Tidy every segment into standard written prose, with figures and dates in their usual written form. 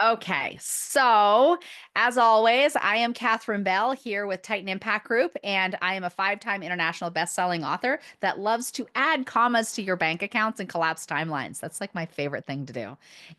Okay, so as always, I am Catherine Bell here with Titan Impact Group, and I am a five-time international best-selling author that loves to add commas to your bank accounts and collapse timelines. That's like my favorite thing to do.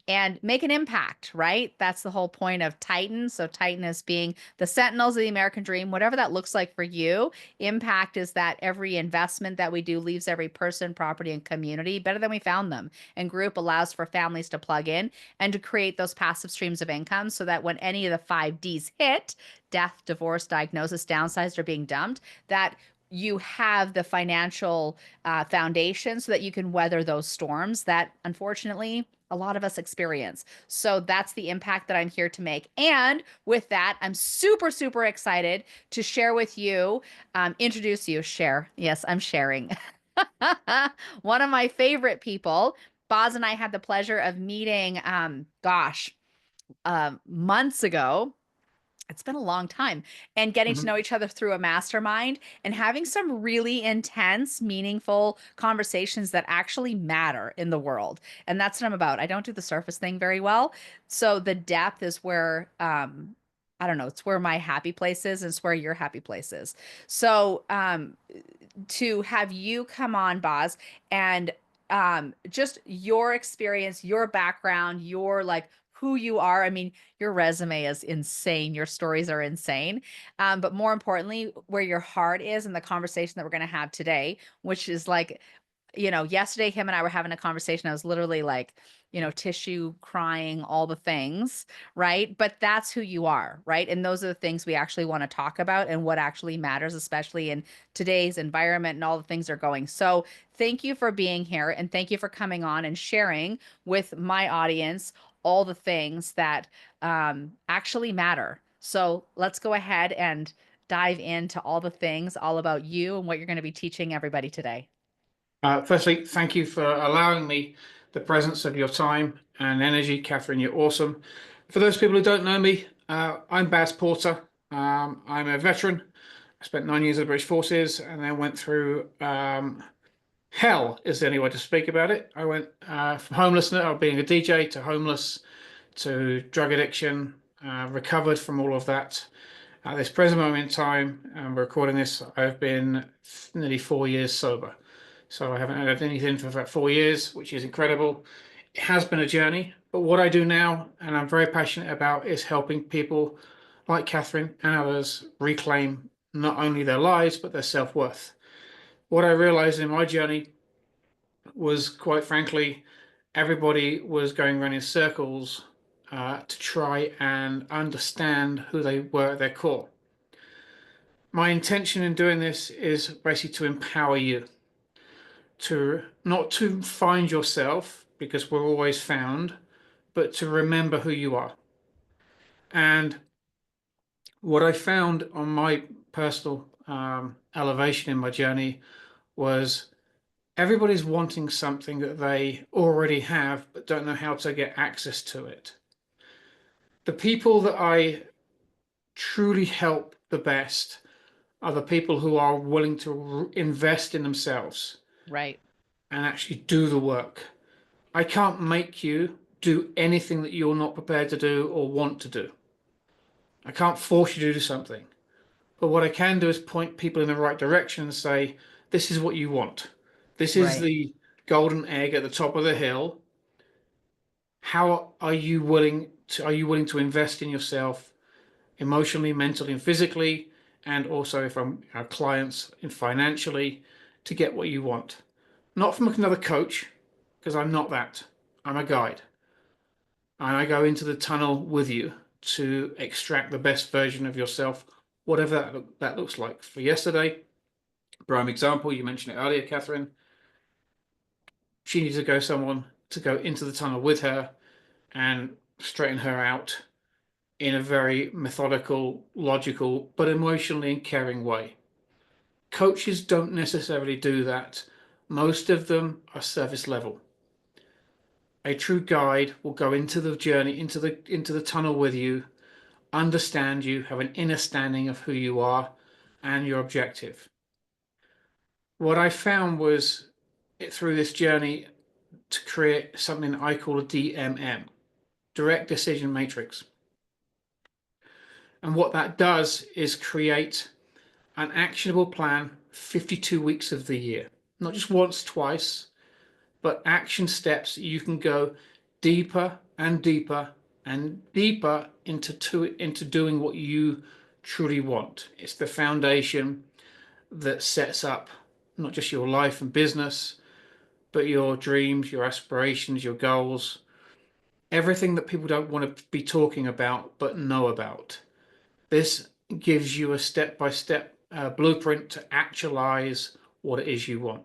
And make an impact, right? That's the whole point of Titan. So Titan is being the sentinels of the American dream, whatever that looks like for you. Impact is that every investment that we do leaves every person, property, and community better than we found them. And group allows for families to plug in and to create those passive streams of income so that when any of the 5Ds hit, death, divorce, diagnosis, downsized, or being dumped, that you have the financial foundation so that you can weather those storms that unfortunately a lot of us experience. So that's the impact that I'm here to make. And with that, I'm super, super excited to share with you, introduce you, share. Yes, I'm sharing. One of my favorite people. Baz and I had the pleasure of meeting, months ago. It's been a long time, and getting to Mhm. know each other through a mastermind and having some really intense, meaningful conversations that actually matter in the world. And that's what I'm about. I don't do the surface thing very well. So the depth is where, I don't know, it's where my happy place is, and it's where your happy place is. So, to have you come on, Boz, and just your experience, your background, your like who you are. I mean, your resume is insane. Your stories are insane. But more importantly, where your heart is and the conversation that we're going to have today, which is like, yesterday him and I were having a conversation. I was literally like, tissue crying, all the things, right? But that's who you are, right? And those are the things we actually want to talk about and what actually matters, especially in today's environment and all the things are going. So thank you for being here and thank you for coming on and sharing with my audience all the things that actually matter. So let's go ahead and dive into all the things all about you and what you're going to be teaching everybody today. Firstly, thank you for allowing me the presence of your time and energy, Catherine. You're awesome. For those people who don't know me, I'm Baz Porter. I'm a veteran. I spent 9 years in the British Forces and then went through hell, is the only way to speak about it. I went from homelessness, or being a DJ, to homeless, to drug addiction, recovered from all of that. At this present moment in time, we're recording this, I've been nearly 4 years sober. So I haven't had anything for about 4 years, which is incredible. It has been a journey, but what I do now, and I'm very passionate about, is helping people like Catherine and others reclaim not only their lives, but their self-worth. What I realized in my journey was, quite frankly, everybody was going around in circles to try and understand who they were at their core. My intention in doing this is basically to empower you to not to find yourself because we're always found, but to remember who you are. And what I found on my personal elevation in my journey was everybody's wanting something that they already have, but don't know how to get access to it. The people that I truly help the best are the people who are willing to invest in themselves Right. and actually do the work. I can't make you do anything that you're not prepared to do or want to do. I can't force you to do something. But what I can do is point people in the right direction and say, this is what you want. This is Right. the golden egg at the top of the hill. How are you willing to invest in yourself emotionally, mentally, and physically, and also from our clients and financially to get what you want? Not from another coach, because I'm not that. I'm a guide. And I go into the tunnel with you to extract the best version of yourself, whatever that looks like. For yesterday, prime example, you mentioned it earlier, Catherine. She needs to go someone to go into the tunnel with her and straighten her out in a very methodical, logical, but emotionally and caring way. Coaches don't necessarily do that. Most of them are surface level. A true guide will go into the journey, into the tunnel with you, understand you, have an inner standing of who you are and your objective. What I found was through this journey to create something I call a DMM. direct decision matrix. And what that does is create an actionable plan 52 weeks of the year, not just once, twice, but action steps you can go deeper and deeper and deeper into doing what you truly want. It's the foundation that sets up not just your life and business, but your dreams, your aspirations, your goals, everything that people don't want to be talking about but know about. This gives you a step-by-step blueprint to actualize what it is you want.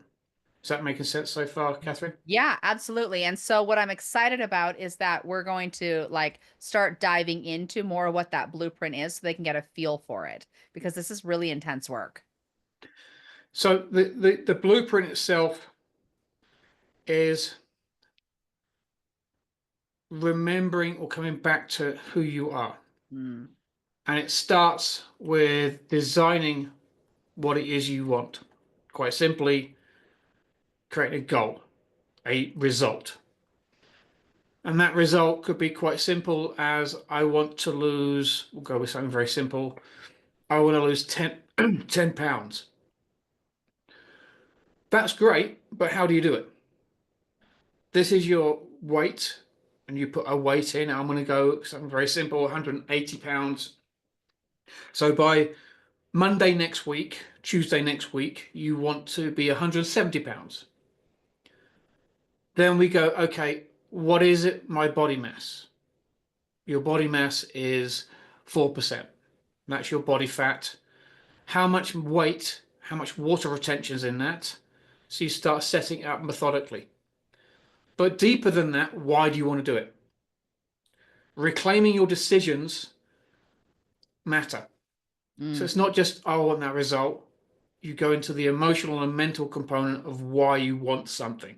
Is that making sense so far, Catherine? Yeah, absolutely. And so what I'm excited about is that we're going to like start diving into more of what that blueprint is so they can get a feel for it because this is really intense work. So the blueprint itself is remembering or coming back to who you are. Mm, And it starts with designing what it is you want. Quite simply, create a goal, a result. And that result could be quite simple as I want to lose, we'll go with something very simple. I want to lose 10 pounds. That's great, but how do you do it? This is your weight, and you put a weight in. I'm going to go something very simple, 180 pounds. So by Monday next week, Tuesday next week, you want to be 170 pounds. Then we go, okay, what is it? My body mass. Your body mass is 4%. That's your body fat. How much weight, how much water retention is in that? So you start setting it up methodically. But deeper than that, why do you want to do it? Reclaiming your decisions matter. So mm, it's not just, oh, I want that result. You go into the emotional and mental component of why you want something.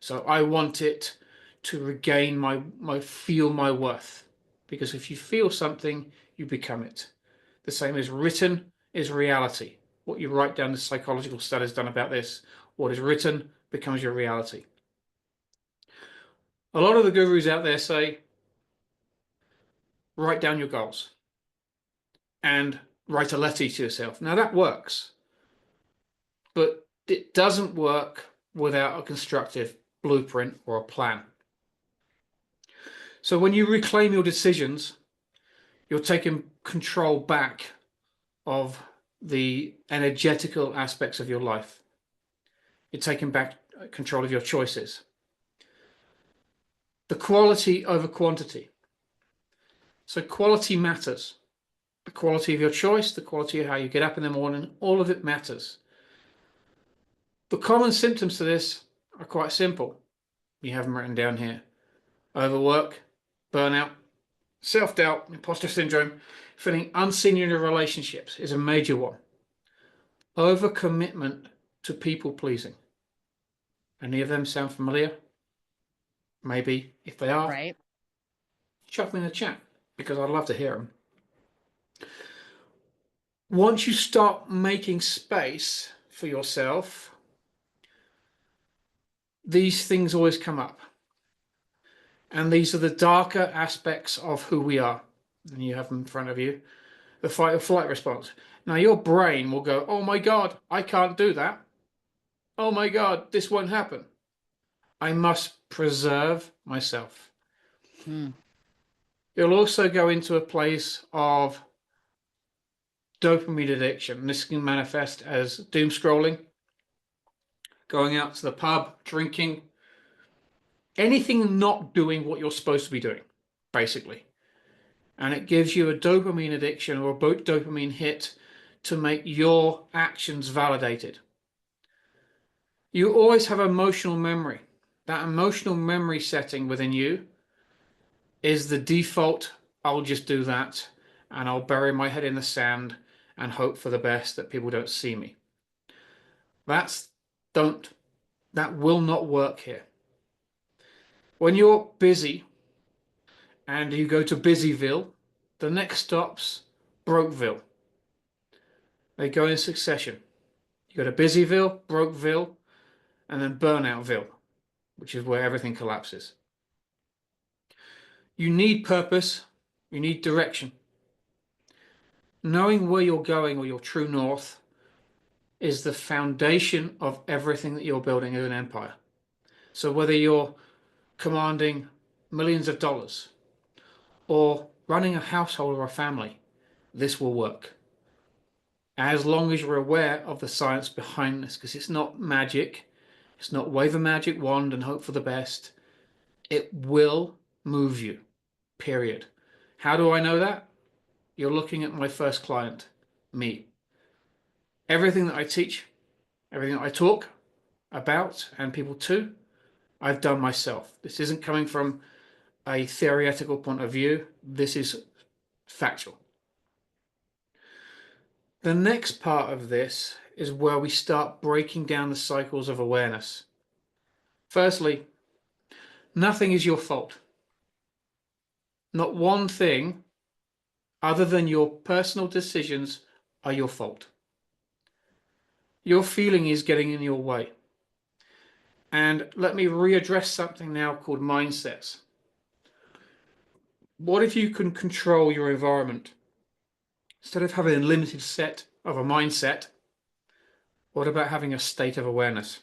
So I want it to regain my feel my worth. Because if you feel something, you become it. The same as written is reality. What you write down, the psychological studies done about this, what is written becomes your reality. A lot of the gurus out there say, write down your goals and write a letter to yourself. Now that works, but it doesn't work without a constructive blueprint or a plan. So when you reclaim your decisions, you're taking control back of the energetical aspects of your life. You're taking back control of your choices. The quality over quantity. So quality matters. The quality of your choice, the quality of how you get up in the morning, all of it matters. The common symptoms to this are quite simple. You have them written down here. Overwork, burnout, self-doubt, imposter syndrome, feeling unseen in your relationships is a major one. Overcommitment to people pleasing. Any of them sound familiar? Maybe. If they are, right. chuck them in the chat because I'd love to hear them. Once you start making space for yourself, these things always come up. And these are the darker aspects of who we are. And you have them in front of you. The fight or flight response. Now, your brain will go, oh my God, I can't do that. Oh my God, this won't happen. I must preserve myself. Mm, You'll also go into a place of dopamine addiction. This can manifest as doom scrolling, going out to the pub, drinking, anything not doing what you're supposed to be doing, basically. And it gives you a dopamine addiction or a dopamine hit to make your actions validated. You always have emotional memory. That emotional memory setting within you is the default. I'll just do that and I'll bury my head in the sand and hope for the best that people don't see me. That's don't that will not work here. When you're busy and you go to Busyville, the next stop's Brokeville. They go in succession. You go to Busyville, Brokeville, and then Burnoutville, which is where everything collapses. You need purpose, you need direction. Knowing where you're going or your true north is the foundation of everything that you're building as an empire. So whether you're commanding millions of dollars or running a household or a family, this will work. As long as you're aware of the science behind this, because it's not magic. It's not wave a magic wand and hope for the best. It will move you, period. How do I know that? You're looking at my first client, me. Everything that I teach, everything that I talk about and people to, I've done myself. This isn't coming from a theoretical point of view. This is factual. The next part of this is where we start breaking down the cycles of awareness. Firstly, nothing is your fault. Not one thing other than your personal decisions are your fault. Your feeling is getting in your way. And let me readdress something now called mindsets. What if you can control your environment? Instead of having a limited set of a mindset, what about having a state of awareness?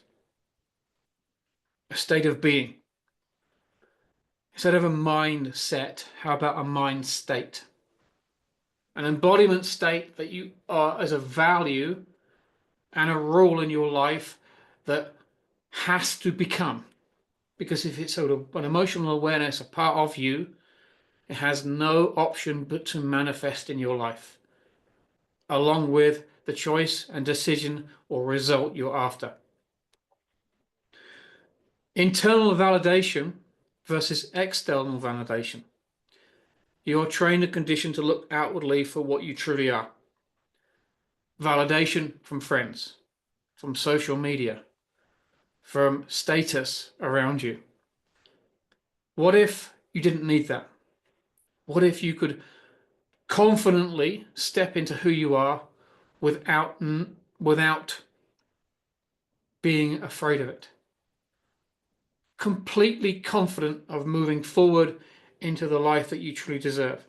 A state of being? Instead of a mindset, how about a mind state? An embodiment state that you are as a value and a rule in your life that has to become. Because if it's sort of an emotional awareness, a part of you, it has no option but to manifest in your life, along with the choice and decision or result you're after. Internal validation versus external validation. You're trained and conditioned to look outwardly for what you truly are. Validation from friends, from social media, from status around you. What if you didn't need that? What if you could confidently step into who you are without being afraid of it? Completely confident of moving forward into the life that you truly deserve.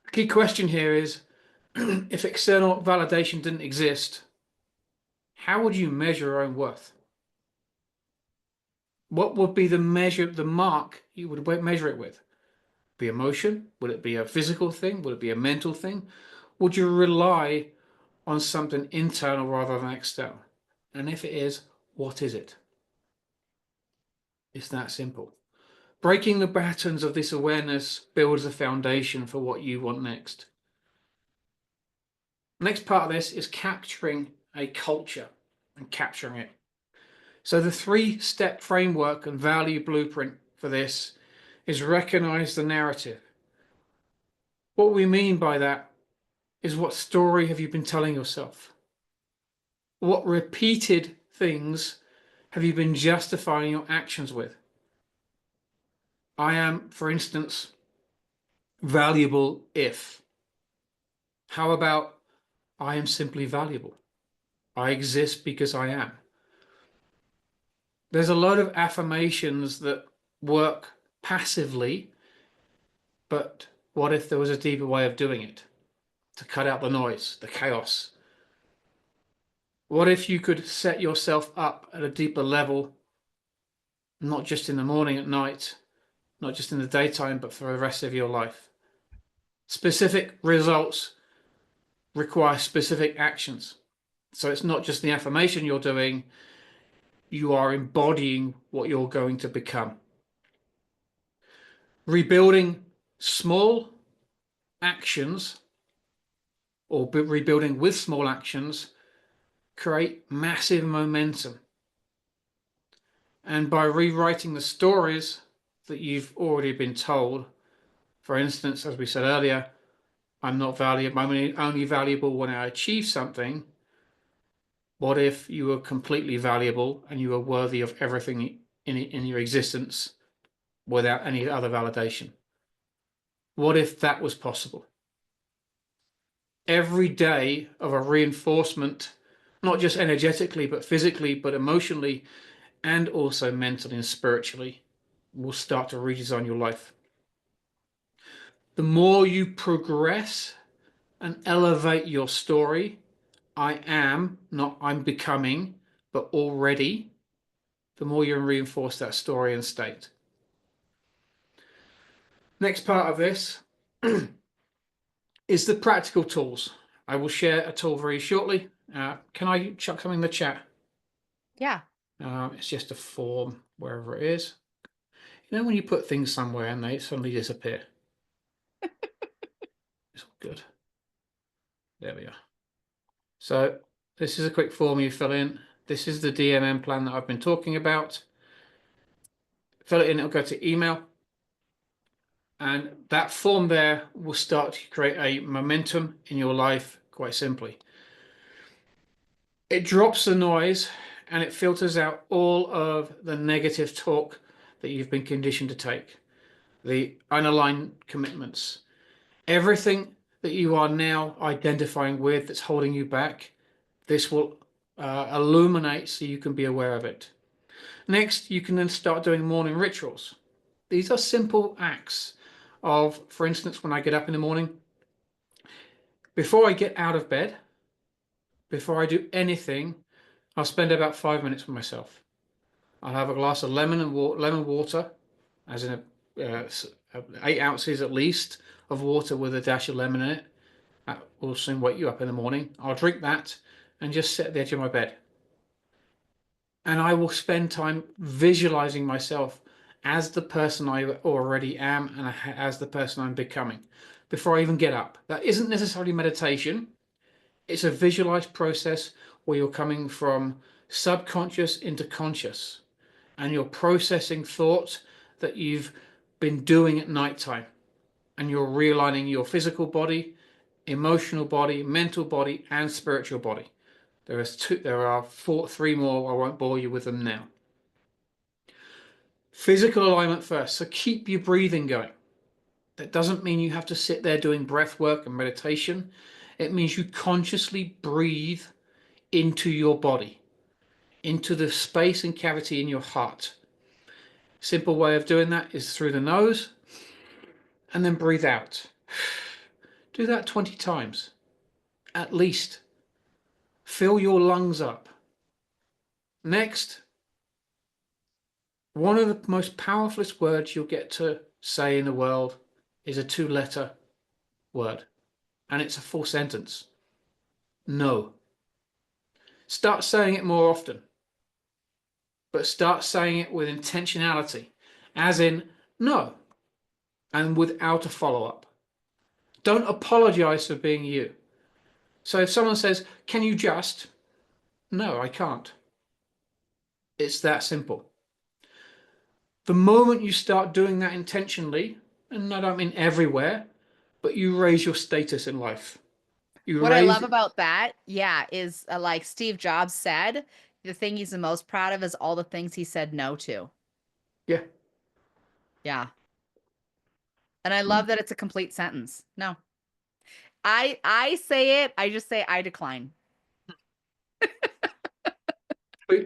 The key question here is, if external validation didn't exist, how would you measure your own worth? What would be the mark you would measure it with? Be emotion? Would it be a physical thing? Would it be a mental thing? Would you rely on something internal rather than external? And if it is, what is it? It's that simple. Breaking the patterns of this awareness builds a foundation for what you want next. The next part of this is capturing a culture and capturing it. So the 3-step framework and value blueprint for this is recognize the narrative. What we mean by that is, what story have you been telling yourself? What repeated things have you been justifying your actions with? I am, for instance, valuable if. How about I am simply valuable? I exist because I am. There's a lot of affirmations that work passively, but what if there was a deeper way of doing it to cut out the noise, the chaos? What if you could set yourself up at a deeper level, not just in the morning, at night, not just in the daytime, but for the rest of your life? Specific results require specific actions. So it's not just the affirmation you're doing, you are embodying what you're going to become. Rebuilding small actions, or rebuilding with small actions, create massive momentum. And by rewriting the stories that you've already been told, for instance, as we said earlier, I'm not valuable, I'm only valuable when I achieve something. What if you were completely valuable and you were worthy of everything in your existence without any other validation? What if that was possible? Every day of a reinforcement, not just energetically, but physically, but emotionally, and also mentally and spiritually, will start to redesign your life. The more you progress and elevate your story, I am, not I'm becoming, but already, the more you reinforce that story and state. Next part of this is the practical tools. I will share a tool very shortly. Can I chuck something in the chat? Yeah. It's just a form, wherever it is. You know, when you put things somewhere and they suddenly disappear. It's all good. There we are. So this is a quick form you fill in. This is the DMM plan that I've been talking about. Fill it in, it'll go to email. And that form there will start to create a momentum in your life quite simply. It drops the noise and it filters out all of the negative talk that you've been conditioned to take, the unaligned commitments, everything that you are now identifying with that's holding you back. This will illuminate so you can be aware of it. Next, you can then start doing morning rituals. These are simple acts of, for instance, when I get up in the morning, before I get out of bed, before I do anything, I'll spend about 5 minutes with myself. I'll have a glass of lemon water, as in 8 ounces at least of water with a dash of lemon in it. That will soon wake you up in the morning. I'll drink that and just sit at the edge of my bed. And I will spend time visualizing myself as the person I already am and as the person I'm becoming before I even get up. That isn't necessarily meditation. It's a visualized process where you're coming from subconscious into conscious and you're processing thoughts that you've been doing at nighttime and you're realigning your physical body, emotional body, mental body, and spiritual body. There are three more. I won't bore you with them now. Physical alignment first. So keep your breathing going. That doesn't mean you have to sit there doing breath work and meditation. It means you consciously breathe into your body, into the space and cavity in your heart. Simple way of doing that is through the nose and then breathe out. Do that 20 times at least. Fill your lungs up. Next, one of the most powerfulest words you'll get to say in the world is a 2-letter word, and it's a full sentence. No. Start saying it more often, but start saying it with intentionality, as in no, and without a follow-up. Don't apologize for being you. So if someone says, can you just? No, I can't. It's that simple. The moment you start doing that intentionally, and I don't mean everywhere, but you raise your status in life. You What I raise, love about that, yeah, is like Steve Jobs said, the thing he's the most proud of is all the things he said no to. yeah. Yeah. And I love that it's a complete sentence. No. I say it, I just say I decline.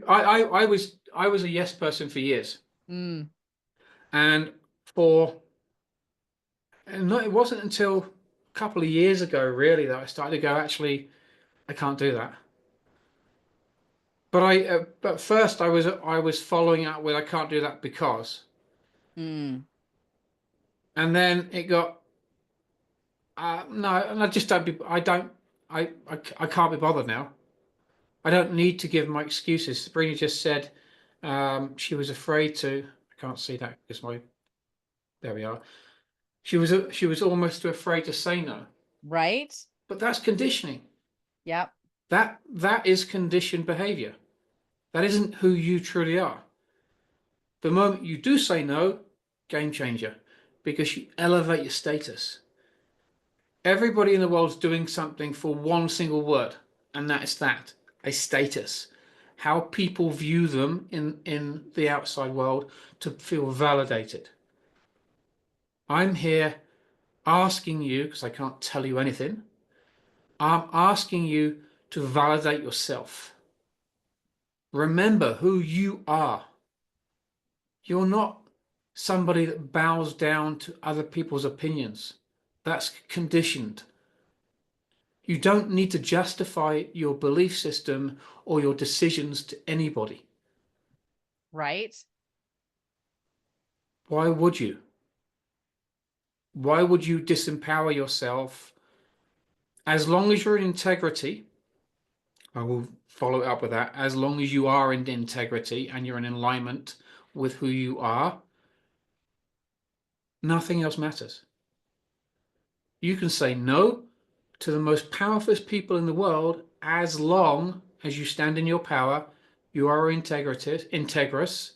I was a yes person for years, Mm, and for and no, it wasn't until a couple of years ago really that I started to go, actually, I can't do that. But first I was following up with I can't do that because, mm. and then it got no, and I just don't be I don't I can't be bothered now. I don't need to give my excuses. Sabrina just said she was afraid to. I can't see that because my there we are. She was almost afraid to say no. Right? But that's conditioning. Yep. That is conditioned behavior. That isn't who you truly are. The moment you do say no, game changer, because you elevate your status. Everybody in the world's doing something for one single word, and that's that, a status. How people view them in the outside world to feel validated. I'm here asking you, because I can't tell you anything, I'm asking you to validate yourself. Remember who you are. You're not somebody that bows down to other people's opinions. That's conditioned. You don't need to justify your belief system or your decisions to anybody. Right? Why would you? Why would you disempower yourself? As long as you're in integrity, I will follow it up with that. As long as you are in integrity and you're in alignment with who you are, nothing else matters. You can say no to the most powerful people in the world as long as you stand in your power, you are integrous,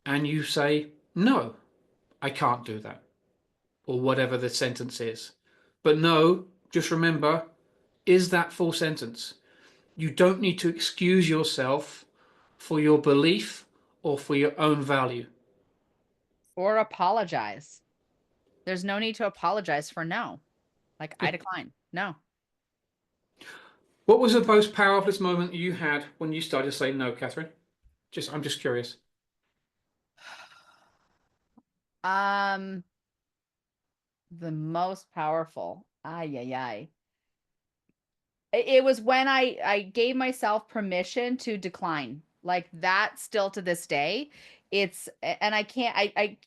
and you say, no, I can't do that, or whatever the sentence is. But no, just remember, is that full sentence. You don't need to excuse yourself for your belief or for your own value. Or apologize. There's no need to apologize for no. Like, I Yeah. decline. No. What was the most powerful moment you had when you started to say no, Catherine? I'm just curious. Um, the most powerful. Ay, ay, ay. It was when I gave myself permission to decline. Like that still to this day. It's and I can't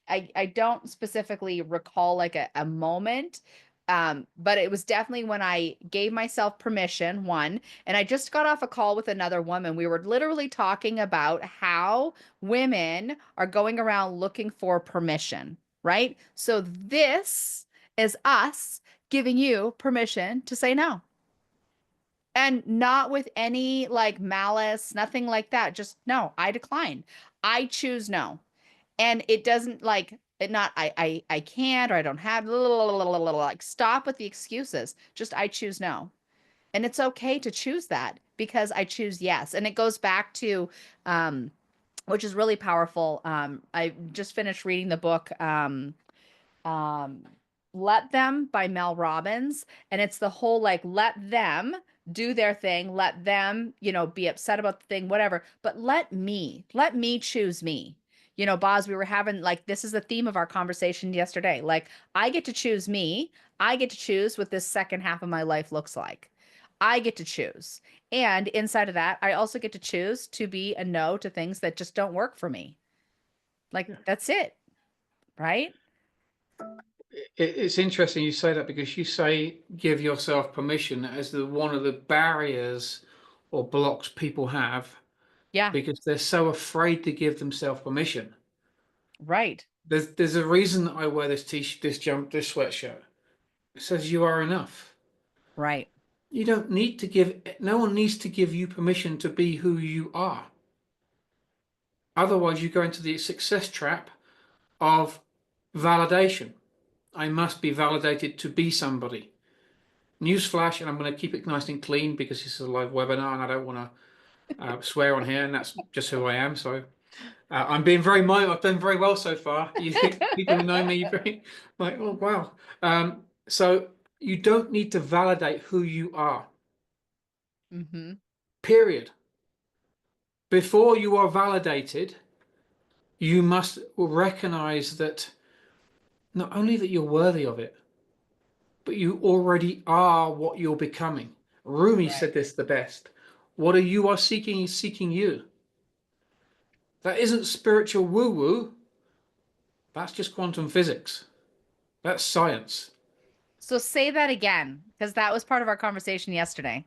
I don't specifically recall like a moment. But it was definitely when I gave myself permission, one, and I just got off a call with another woman. We were literally talking about how women are going around looking for permission, right? So this is us giving you permission to say no, and not with any like malice, nothing like that. Just no, I decline. I choose no. And it doesn't like it not I can't or I don't have like stop with the excuses. Just I choose no. And it's okay to choose that because I choose yes. And it goes back to which is really powerful. I just finished reading the book um Let Them by Mel Robbins, and it's the whole like let them do their thing, let them, be upset about the thing, whatever, but let me choose me. Boz, we were having like this is the theme of our conversation yesterday. Like I get to choose me. I get to choose what this second half of my life looks like. I get to choose. And inside of that, I also get to choose to be a no to things that just don't work for me. Like Yeah. that's it, right? It's interesting you say that because you say give yourself permission as the one of the barriers or blocks people have Yeah, because they're so afraid to give themselves permission. right. There's a reason that I wear this this sweatshirt. It says you are enough. Right. You don't need to give, no one needs to give you permission to be who you are. Otherwise, you go into the success trap of validation. I must be validated to be somebody. Newsflash, and I'm going to keep it nice and clean because this is a live webinar and I don't want to swear on here, and that's just who I am. So I'm being very mindful. I've done very well so far. People who know me, very like, oh wow. So you don't need to validate who you are. Mhm. Period. Before you are validated, you must recognize that not only that you're worthy of it, but you already are what you're becoming. Rumi Right. said this the best. What are you are seeking is seeking you. That isn't spiritual woo woo. That's just quantum physics. That's science. So say that again, because that was part of our conversation yesterday.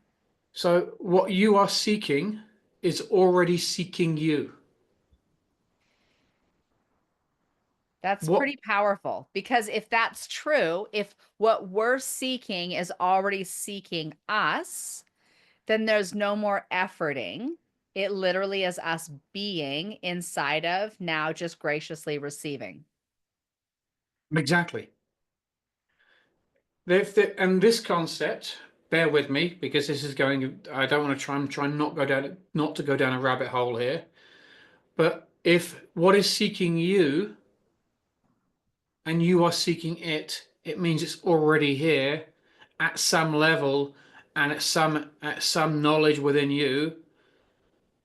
So, what you are seeking is already seeking you. That's What pretty powerful because if that's true, if what we're seeking is already seeking us, then there's no more efforting. It literally is us being inside of now just graciously receiving. exactly? And this concept, bear with me because this is going. I don't want to try. I'm trying not to go down a rabbit hole here. But if what is seeking you and you are seeking it, it means it's already here at some level and at some knowledge within you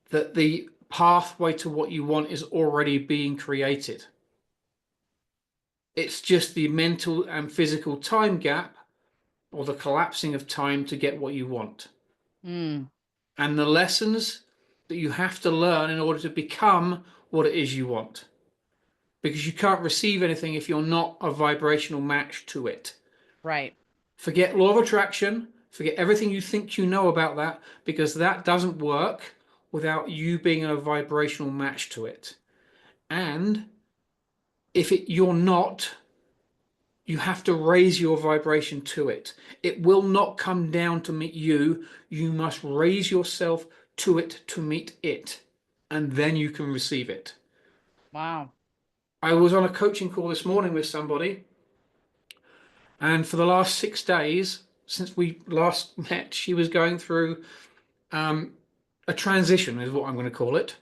that the pathway to what you want is already being created. It's just the mental and physical time gap or the collapsing of time to get what you want. Mm, And the lessons that you have to learn in order to become what it is you want. Because you can't receive anything if you're not a vibrational match to it. right. Forget law of attraction, forget everything you think you know about that, because that doesn't work without you being a vibrational match to it. And if you're not, you have to raise your vibration to it. It will not come down to meet you. You must raise yourself to it to meet it, and then you can receive it. Wow. I was on a coaching call this morning with somebody, and for the last 6 days since we last met, she was going through um, a transition, is what I'm going to call it,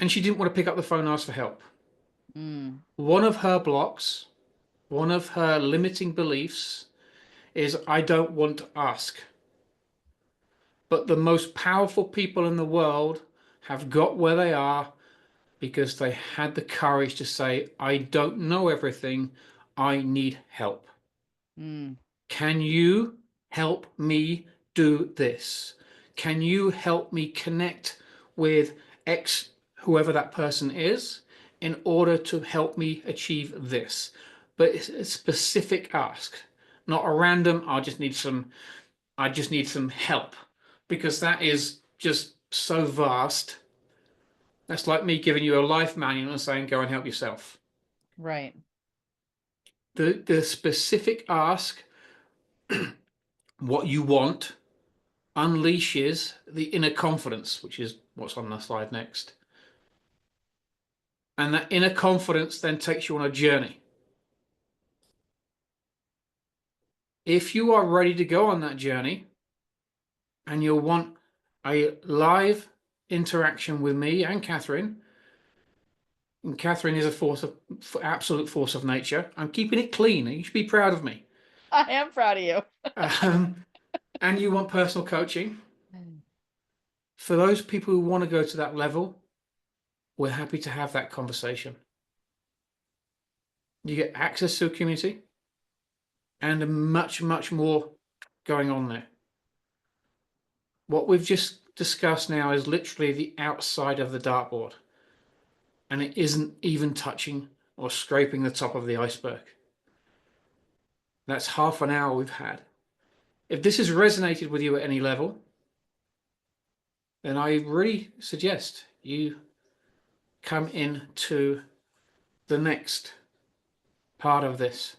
and she didn't want to pick up the phone and ask for help. Mm, One of her blocks, one of her limiting beliefs is I don't want to ask. But the most powerful people in the world have got where they are because they had the courage to say, I don't know everything. I need help. mm, Can you help me do this? Can you help me connect with X, whoever that person is, in order to help me achieve this? But it's a specific ask, not a random, I just need some help, because that is just so vast. That's like me giving you a life manual and saying, go and help yourself. right. The specific ask, what you want, unleashes the inner confidence, which is what's on the slide next. And that inner confidence then takes you on a journey. If you are ready to go on that journey and you'll want a live interaction with me and Catherine, and Catherine is a absolute force of nature. I'm keeping it clean. You should be proud of me. I am proud of you. Um, and you want personal coaching. For those people who want to go to that level, we're happy to have that conversation. You get access to a community and much, much more going on there. What we've just discussed now is literally the outside of the dartboard, and it isn't even touching or scraping the top of the iceberg. That's half an hour we've had. If this has resonated with you at any level, then I really suggest you come into the next part of this,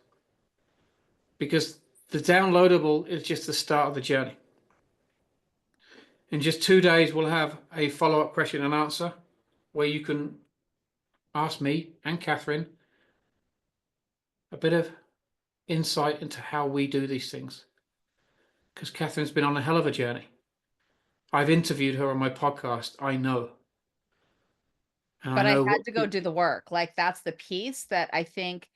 because the downloadable is just the start of the journey. In just 2 days, we'll have a follow-up question and answer where you can ask me and Catherine a bit of insight into how we do these things, because Catherine's been on a hell of a journey. I've interviewed her on my podcast. I know. And I But I know had what to go do the work. Like that's the piece that I think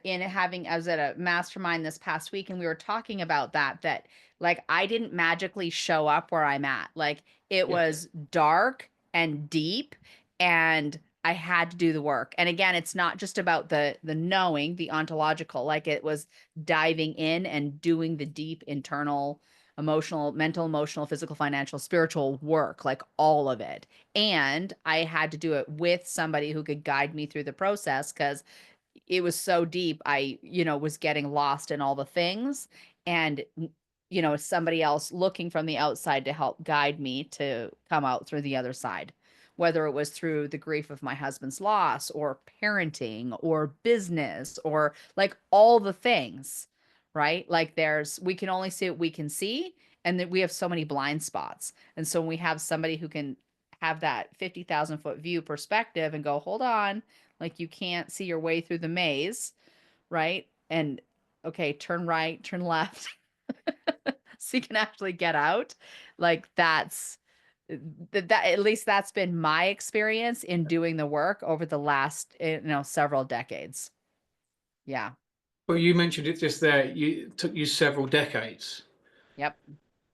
in having I was at a mastermind this past week and we were talking about that like I didn't magically show up where I'm at. Like it yeah. was dark and deep and I had to do the work. And again, it's not just about the knowing, the ontological, like it was diving in and doing the deep internal emotional, mental, emotional, physical, financial, spiritual work, like all of it. And I had to do it with somebody who could guide me through the process because it was so deep. I, was getting lost in all the things. And, somebody else looking from the outside to help guide me to come out through the other side, whether it was through the grief of my husband's loss or parenting or business or like all the things, right? Like we can only see what we can see. And that we have so many blind spots. And so when we have somebody who can have that 50,000-foot view perspective and go, hold on, like you can't see your way through the maze, right? And okay, turn right, turn left, so you can actually get out. Like that at least that's been my experience in doing the work over the last, several decades. Yeah. Well, you mentioned it just there. It took you several decades. Yep.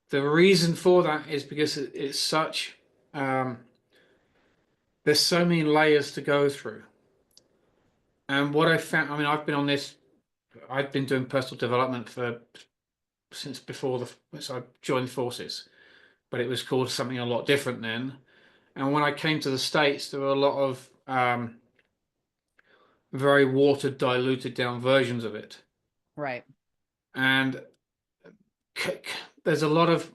The reason for that is because it's such, um, there's so many layers to go through. And what I found, I mean, I've been doing personal development for since before since I joined the forces, but it was called something a lot different then. And when I came to the States, there were a lot of very watered, diluted down versions of it. Right. And there's a lot of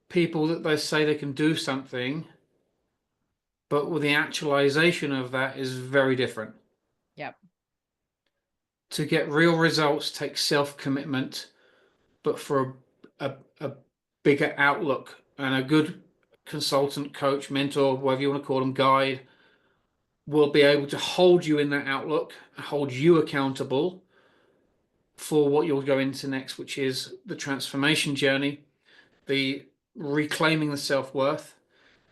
people that they say they can do something, but with the actualization of that is very different. Yep. To get real results takes self-commitment, but for a bigger outlook, and a good consultant, coach, mentor, whatever you want to call them, guide, will be able to hold you in that outlook, hold you accountable for what you'll go into next, which is the transformation journey, the reclaiming the self-worth,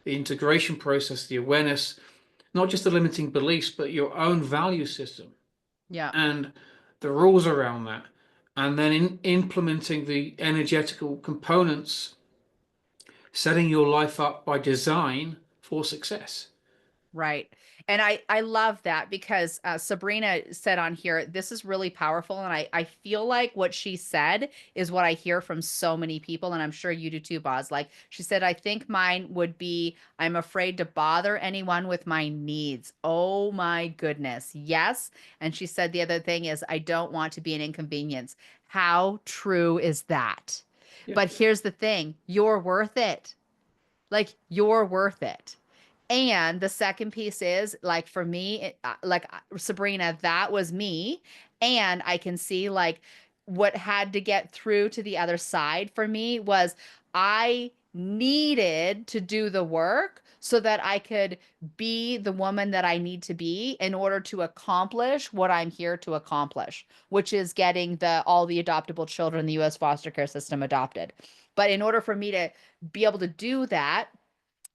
the integration process, the awareness, not just the limiting beliefs, but your own value system Yeah. and the rules around that. And then implementing the energetical components, setting your life up by design for success. Right. And I love that because Sabrina said on here, this is really powerful. And I feel like what she said is what I hear from so many people. And I'm sure you do too, Boz. Like she said, I think mine would be, I'm afraid to bother anyone with my needs. Oh my goodness. Yes. And she said the other thing is, I don't want to be an inconvenience. How true is that? Yeah. But here's the thing, you're worth it. Like you're worth it. And the second piece is like for me, Sabrina, that was me. And I can see like what had to get through to the other side for me was I needed to do the work so that I could be the woman that I need to be in order to accomplish what I'm here to accomplish, which is getting the all the adoptable children in the US foster care system adopted. But in order for me to be able to do that,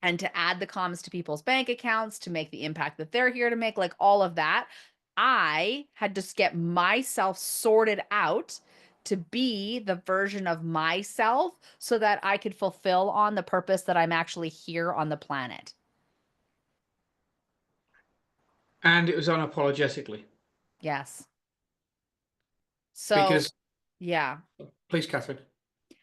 and to add the comms to people's bank accounts to make the impact that they're here to make, like all of that, I had to get myself sorted out to be the version of myself so that I could fulfill on the purpose that I'm actually here on the planet. And it was unapologetically Yes. So, because, yeah. please, Catherine.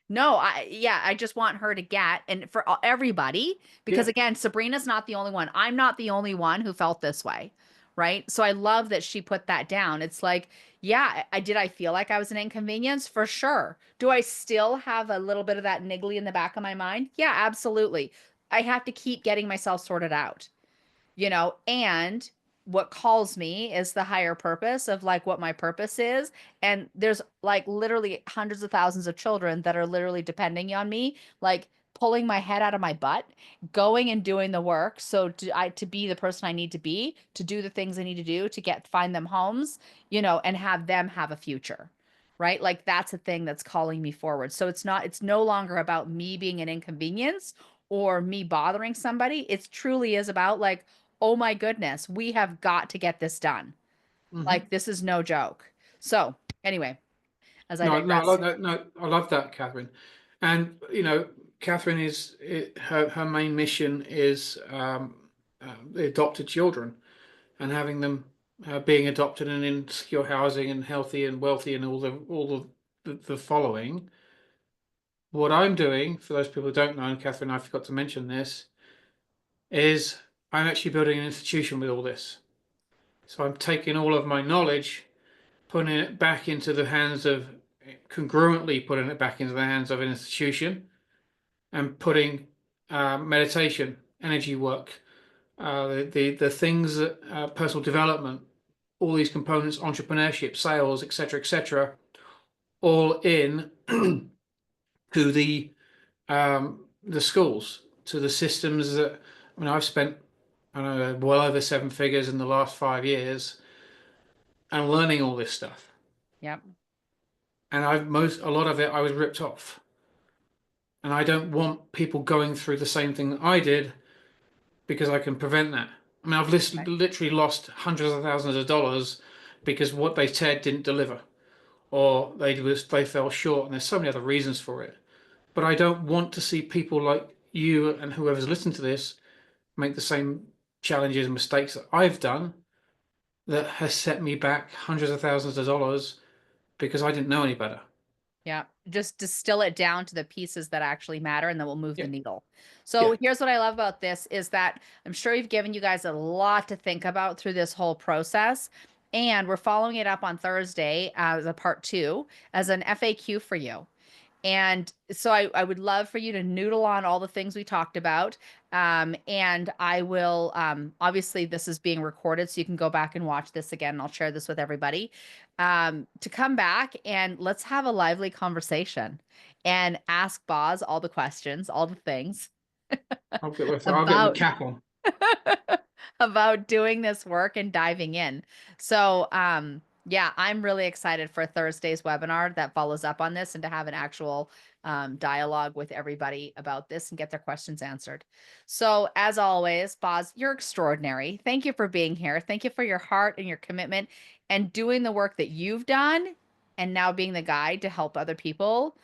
No, I just want her to get, and for everybody, because Yeah. again, Sabrina's not the only one. I'm not the only one who felt this way, right? So I love that she put that down. It's like, yeah, I feel like I was an inconvenience for sure. Do I still have a little bit of that niggly in the back of my mind? Yeah, absolutely. I have to keep getting myself sorted out, and what calls me is the higher purpose of like what my purpose is. And there's like literally hundreds of thousands of children that are literally depending on me, like pulling my head out of my butt, going and doing the work. So to be the person I need to be, to do the things I need to do to find them homes, and have them have a future. Right? Like that's a thing that's calling me forward. So it's no longer about me being an inconvenience or me bothering somebody. It truly is about like, oh my goodness, we have got to get this done. Hmm. Like, this is no joke. So, anyway, as I No, no, I digress. like that. No, I love that, Catherine. And Catherine her main mission is the adopted children and having them being adopted and in secure housing and healthy and wealthy and all the following. What I'm doing, for those people who don't know, and Catherine, I forgot to mention this, is I'm actually building an institution with all this. So I'm taking all of my knowledge, putting it back into the hands of, congruently putting it back into the hands of an institution, and putting meditation, energy work, the things that personal development, all these components, entrepreneurship, sales, etc., all in to the schools, to the systems that, I mean, I've spent, I don't know, well over seven figures in the last 5 years and learning all this stuff. Yep. And a lot of it I was ripped off. And I don't want people going through the same thing that I did because I can prevent that. I mean, I've Right. literally lost hundreds of thousands of dollars because what they said didn't deliver, or they fell short, and there's so many other reasons for it. But I don't want to see people like you and whoever's listened to this make the same challenges and mistakes that I've done, that has set me back hundreds of thousands of dollars because I didn't know any better. Yeah, just distill it down to the pieces that actually matter, and then we'll move the Yeah. needle. Yeah. So here's what I love about this is that I'm sure you've given you guys a lot to think about through this whole process. And we're following it up on Thursday as a part two as an FAQ for you. And so I would love for you to noodle on all the things we talked about. And I will, obviously, this is being recorded, so you can go back and watch this again. And I'll share this with everybody to come back and let's have a lively conversation and ask Boz all the questions, all the things I'll get my about cap on. about doing this work and diving in. So, yeah, I'm really excited for Thursday's webinar that follows up on this and to have an actual dialogue with everybody about this and get their questions answered. So, as always, Boz, you're extraordinary. Thank you for being here. Thank you for your heart and your commitment and doing the work that you've done and now being the guide to help other people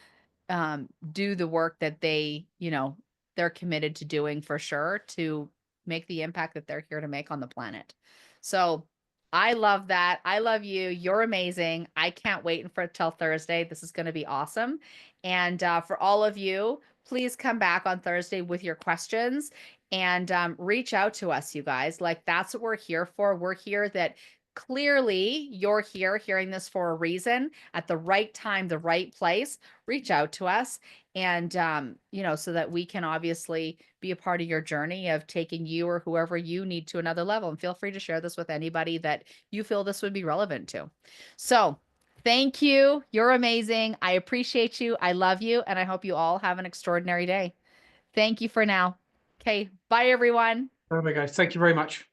do the work that they're committed to doing for sure to make the impact that they're here to make on the planet. So I love that. I love you. You're amazing. I can't wait for till Thursday. This is going to be awesome. And for all of you, please come back on Thursday with your questions and reach out to us, you guys. Like, that's what we're here for. We're here that clearly you're here hearing this for a reason at the right time, the right place. Reach out to us and so that we can obviously be a part of your journey of taking you or whoever you need to another level. And feel free to share this with anybody that you feel this would be relevant to. So thank you. You're amazing. I appreciate you. I love you. And I hope you all have an extraordinary day. Thank you for now. Okay. Bye, everyone. There we go. Thank you very much.